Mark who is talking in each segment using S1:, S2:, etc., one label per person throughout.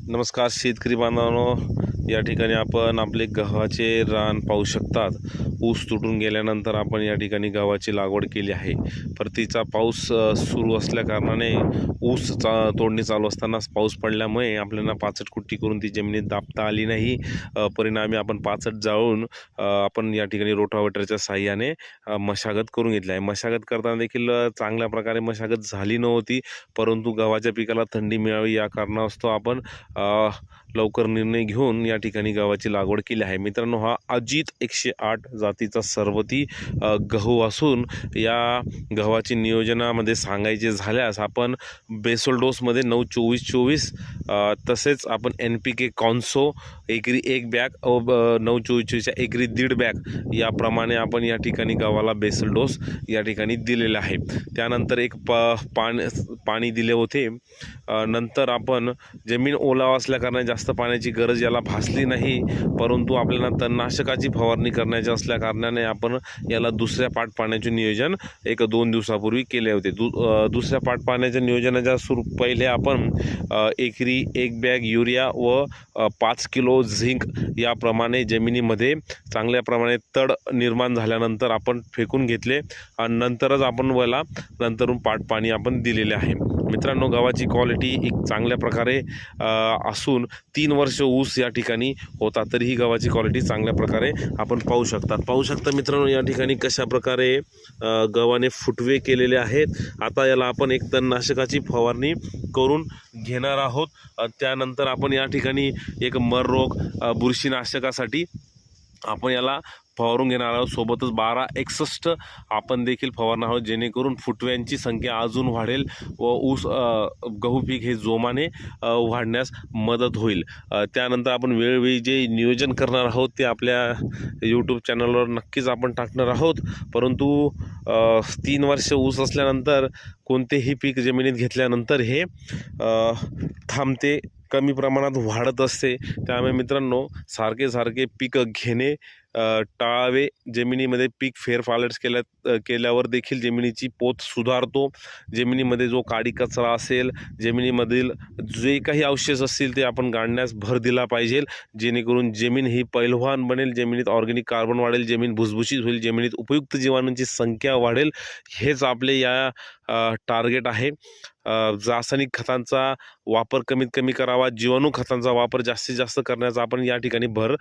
S1: नमस्कार शेतकरी बांधवांनो, या ठिकाणी आपण आपले गव्हाचे रान पाहू शकतात। ऊस तुटून गेल्यानंतर आपण या ठिकाणी गव्हाची लागवड केली आहे। परतीचा पाऊस सुरू असल्या कारणाने ऊस तोडणी चालू असताना पाऊस पडल्यामुळे आपल्याला पाचट कुट्टी करून ती जमिनीत दाबता आली नाही। परिणामी आपण पाचट जाळून आपण या ठिकाणी रोटावेटरच्या साहाय्याने मशागत करून घेतली आहे। मशागत करताना देखील चांगल्या प्रकारे मशागत झाली नव्हती, परंतु गव्हाच्या पिकाला थंडी मिळावी या कारणास्तव आपण लवकर निर्णय घेऊन या ठिकाणी गव्हाची लागवड केली आहे। मित्रांनो, हा अजित 108 जातीचा सर्वती गहू असून या गव्हाची नियोजनामध्ये सांगायचे झाल्यास आपण बेसल डोसमध्ये 9-24-24 तसेच आपण NPK कॉन्सो एकरी 1 बॅग 9-24-24च्या एकरी 1.5 बॅग याप्रमाणे आपण या ठिकाणी गव्हाला बेसल डोस या ठिकाणी दिलेला आहे। त्यानंतर एक पाणी दिले होते। नंतर आपण जमीन ओलावा असल्या कारणाने जास्त पाण्याची गरज याला भासली नाही, परंतु आपल्याला तणनाशकाची फवारणी करण्याची असल्या कारणाने आपण याला दुसऱ्या पाट पाण्याचे नियोजन 1-2 दिवसापूर्वी केले होते। दुसऱ्या पाट पाण्याच्या नियोजनाच्या पहिले आपण एकरी 1 बॅग युरिया व 5 किलो झिंक याप्रमाणे जमिनीमध्ये चांगल्या प्रमाणे तड निर्माण झाल्यानंतर आपण फेकून घेतले आणि नंतरच आपण नंतरून पाट पाणी आपण दिलेले आहे। मित्रांनो, गव्हाची क्वालिटी एक चांगल्या प्रकारे असून 3 वर्ष ऊस या ठिकाणी होता, तरीही गव्हाची क्वालिटी चांगल्या प्रकारे आपण पाहू शकता मित्रांनो, या ठिकाणी कशा प्रकारे गव्हाने फुटवे केलेले आहेत। आता याला आपण एक तणनाशकाची फवारणी करून घेणार आहोत। त्यानंतर आपण या ठिकाणी एक मर रोग बुरशीनाशकासाठी आपण याला फवारून घेणार आहोत। सोबतच 1261 आपण देखील फवारणार आहोत, जेणेकरून फुटव्यांची संख्या अजून वाढेल व ऊस गहू पीक हे जोमाने वाढण्यास मदत होईल। त्यानंतर आपण वेळोवेळी जे नियोजन करणार आहोत ते आपल्या यूट्यूब चॅनलवर नक्कीच आपण टाकणार आहोत। परंतु 3 वर्ष ऊस असल्यानंतर कोणतेही पीक जमिनीत घेतल्यानंतर हे थांबते, कमी प्रमाणात वाढत असते। त्यामुळे मित्रांनो, सारखे पीक घेणे टाळावे। जमिनीमध्ये पीक फेरफालट केल्यावर देखील जमिनीची पोत सुधारतो। जमिनीमध्ये जो काडी कचरा असेल, जमिनीमधील जे काही अवशेष असतील ते आपण गाडण्यास भर दिला पाहिजे, जेणेकरून जमीन ही पैलवान बनेल, जमिनीत ऑर्गॅनिक कार्बन वाढेल, जमीन भुसभुशीत होईल, जमिनीत उपयुक्त जीवाणूंची संख्या वाढेल। हेच आपले या टार्गेट आहे। रासायनिक खतांचा वापर कमीत कमी करावा, जीवाणू खतांचा वापर जास्तीत जास्त करण्याचा आपण या ठिकाणी भर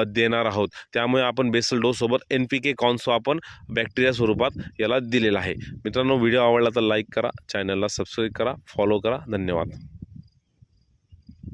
S1: देणार आहोत। त्यामुळे आपण बेसल डोस सोबत NPK कॉन्सो आपण बॅक्टेरिया स्वरूपात याला दिलेला आहे। मित्रांनो, व्हिडिओ आवडला तर लाईक करा, चॅनलला सबस्क्राईब करा, फॉलो करा। धन्यवाद।